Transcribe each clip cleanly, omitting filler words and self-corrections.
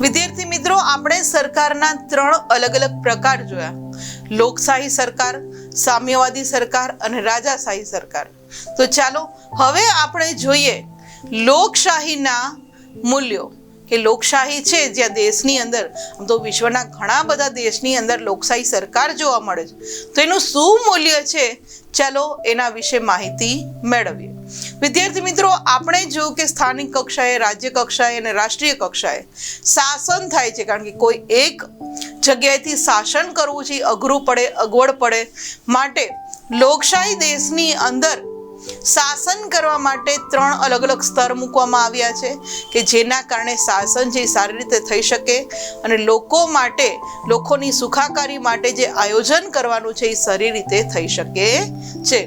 વિદ્યાર્થી મિત્રો, આપણે સરકારના 3 અલગ અલગ પ્રકાર જોયા: લોકશાહી સરકાર, સામ્યવાદી સરકાર અને રાજાશાહી સરકાર. તો ચાલો હવે આપણે જોઈએ લોકશાહીના મૂલ્યો. કે લોકશાહી છે જ્યાં દેશની અંદર, આમ તો વિશ્વના ઘણા બધા દેશની અંદર લોકશાહી સરકાર જોવા મળે છે, તો એનું શું મૂલ્ય છે, ચાલો એના વિશે માહિતી મેળવીએ. વિદ્યાર્થી મિત્રો, આપણે જોયું કે સ્થાનિક કક્ષાએ, રાજ્ય કક્ષાએ અને રાષ્ટ્રીય કક્ષાએ શાસન થાય છે, કારણ કે કોઈ એક જગ્યાએથી શાસન કરવું છે અઘરું પડે, અગવડ પડે, માટે લોકશાહી દેશની અંદર શાસન કરવા માટે 3 અલગ અલગ સ્તર મૂકવામાં આવ્યા છે કે જેના કારણે શાસન છે સારી રીતે થઈ શકે અને લોકો માટે, લોકોની સુખાકારી માટે જે આયોજન કરવાનું છે એ સારી રીતે થઈ શકે છે.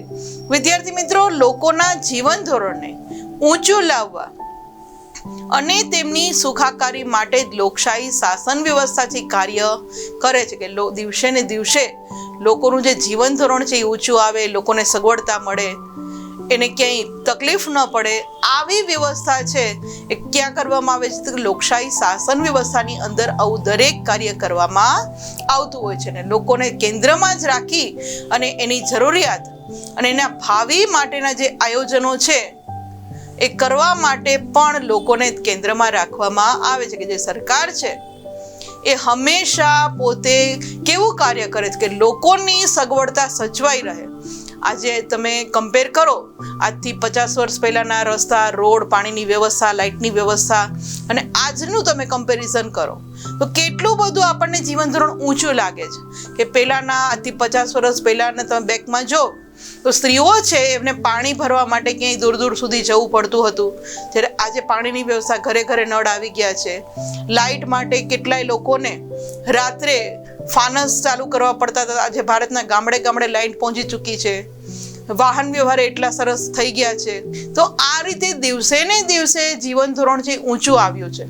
વિદ્યાર્થી મિત્રો, લોકોના જીવન ધોરણને ઊંચું લાવવા અને તેમની સુખાકારી માટે લોકશાહી શાસન વ્યવસ્થાથી કાર્ય કરે છે કે દિવસે ને દિવસે લોકોનું જે જીવન ધોરણ છે એ ઊંચું આવે, લોકોને સગવડતા મળે, એને ક્યાંય તકલીફ ન પડે, આવી વ્યવસ્થા છે એ ક્યાં કરવામાં આવે છે? તો લોકશાહી શાસન વ્યવસ્થાની અંદર આવું દરેક કાર્ય કરવામાં આવતું હોય છે. ને લોકોને કેન્દ્રમાં જ રાખી અને એની જરૂરિયાત અને એના ભાવિ માટેના જે આયોજનો છે એ કરવા માટે પણ લોકોને કેન્દ્રમાં રાખવામાં આવે છે. કે જે સરકાર છે એ હંમેશા પોતે કેવું કાર્ય કરે છે કે લોકોની સગવડતા સચવાઈ રહે. આજે તમે કમ્પેર કરો આજથી 50 વર્ષ પહેલાના રસ્તા, રોડ, પાણીની વ્યવસ્થા, લાઇટની વ્યવસ્થા અને આજનું તમે કમ્પેરિઝન કરો તો કેટલું બધું આપણને જીવન ધોરણ ઊંચું લાગે છે. કે પહેલાના આજથી 50 વર્ષ પહેલાના તમે બેકમાં જો તો સ્ત્રીઓ છે એમને પાણી ભરવા માટે ક્યાંય દૂર દૂર સુધી જવું પડતું હતું, જ્યારે આજે પાણીની વ્યવસ્થા ઘરે ઘરે નળ આવી ગયા છે. લાઇટ માટે કેટલાય લોકોને રાત્રે ફાનસ ચાલુ કરવા પડતા હતા, આજે ભારતના ગામડે ગામડે લાઇટ પહોંચી ચૂકી છે. વાહન વ્યવહાર એટલા સરસ થઈ ગયા છે. તો આ રીતે દિવસે ને દિવસે જીવન ધોરણ છે ઊંચું આવ્યું છે.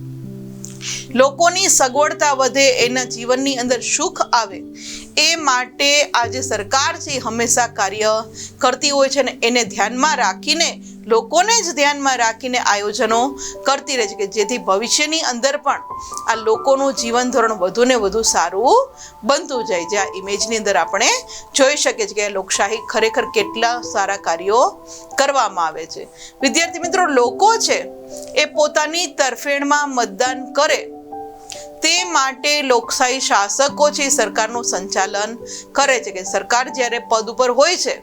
લોકોની સગવડતા વધે, એના જીવનની અંદર સુખ આવે, એ માટે આજે સરકાર છે હંમેશા કાર્ય કરતી હોય છે અને એને ધ્યાનમાં રાખીને, લોકોને જ ધ્યાનમાં રાખીને આયોજનો કરતી રહે છે કે જેથી ભવિષ્યની અંદર પણ આ લોકોનું જીવન ધોરણ વધુ ને વધુ સારું બનતું જાય. જે આ ઇમેજની અંદર આપણે જોઈ શકીએ છીએ કે લોકશાહી ખરેખર કેટલા સારા કાર્યો કરવામાં આવે છે. વિદ્યાર્થી મિત્રો, લોકો છે એ પોતાની તરફેણમાં મતદાન કરે તે માટે લોકશાહી શાસકો છે સરકારનું સંચાલન કરે છે. કે સરકાર જ્યારે પદ ઉપર હોય છે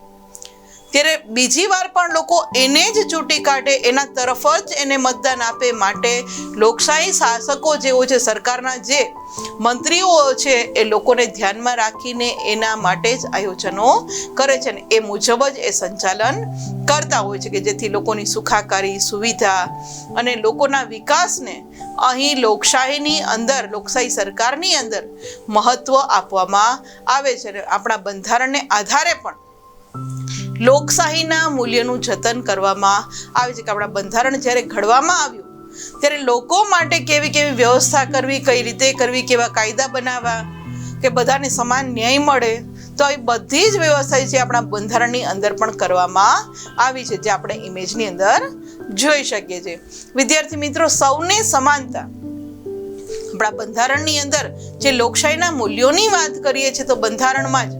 ત્યારે બીજી વાર પણ લોકો એને જ ચૂંટી કાઢે, એના તરફ જ એને મતદાન આપે. માટે લોકશાહી શાસકો જે હોય છે, સરકારના જે મંત્રીઓ છે એ લોકોને ધ્યાનમાં રાખીને એના માટે જ આયોજનો કરે છે અને એ મુજબ જ એ સંચાલન કરતા હોય છે કે જેથી લોકોની સુખાકારી, સુવિધા અને લોકોના વિકાસને અહીં લોકશાહીની અંદર, લોકશાહી સરકારની અંદર મહત્વ આપવામાં આવે છે. અને આપણા બંધારણને આધારે પણ લોકશાહીના મૂલ્યનું જતન કરવામાં આવે છે. કે આપણા બંધારણ જ્યારે ઘડવામાં આવ્યું ત્યારે લોકો માટે કેવી કેવી વ્યવસ્થા કરવી, કઈ રીતે કરવી, કેવા કાયદા બનાવવા કે બધાને સમાન ન્યાય મળે, તો એ બધી જ વ્યવસ્થા છે આપણા બંધારણની અંદર પણ કરવામાં આવી છે, જે આપણે ઇમેજની અંદર જોઈ શકીએ છીએ. વિદ્યાર્થી મિત્રો, સૌને સમાનતા, આપણા બંધારણની અંદર જે લોકશાહીના મૂલ્યોની વાત કરીએ છીએ તો બંધારણમાં જ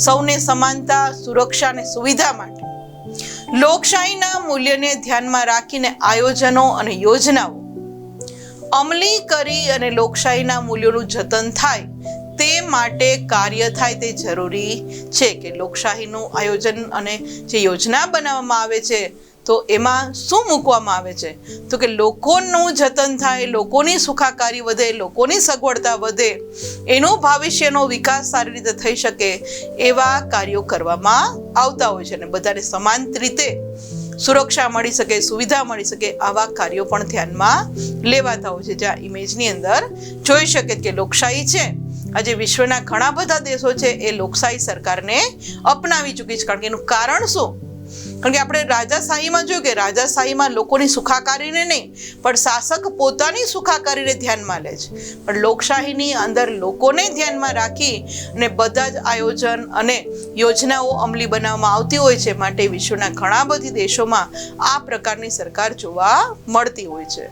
સૌને સમાનતા, સુરક્ષા અને સુવિધા માટે લોકશાહીના મૂલ્યને ધ્યાનમાં રાખીને આયોજનો અને યોજનાઓ અમલી કરી અને લોકશાહીના મૂલ્યોનું જતન થાય તે માટે કાર્ય થાય તે જરૂરી છે. કે લોકશાહીનું આયોજન અને જે યોજના બનાવવામાં આવે છે તો એમાં શું મૂકવામાં આવે છે? તો કે લોકોનું જતન થાય, લોકોની સુખાકારી વધે, લોકોની સગવડતા વધે, એનો ભવિષ્યનો વિકાસ સારી રીતે થઈ શકે એવા કાર્યો કરવામાં આવતા હોય છે અને બધાને સમાન રીતે સુરક્ષા મળી શકે, સુવિધા મળી શકે, આવા કાર્યો પણ ધ્યાનમાં લેવાતા હોય છે. જે આ ઇમેજની અંદર જોઈ શકે કે લોકશાહી છે આજે વિશ્વના ઘણા બધા દેશો છે એ લોકશાહી સરકારને અપનાવી ચૂકી છે. કારણ કે એનું કારણ શું? કારણ કે આપણે રાજાશાહીમાં જોયું કે રાજાશાહીમાં લોકોની સુખાકારીને નહીં પણ શાસક પોતાની સુખાકારીને ધ્યાનમાં લે છે, પણ લોકશાહીની અંદર લોકોને ધ્યાનમાં રાખી અને બધા જ આયોજન અને યોજનાઓ અમલી બનાવવામાં આવતી હોય છે. માટે વિશ્વના ઘણા બધી દેશોમાં આ પ્રકારની સરકાર જોવા મળતી હોય છે.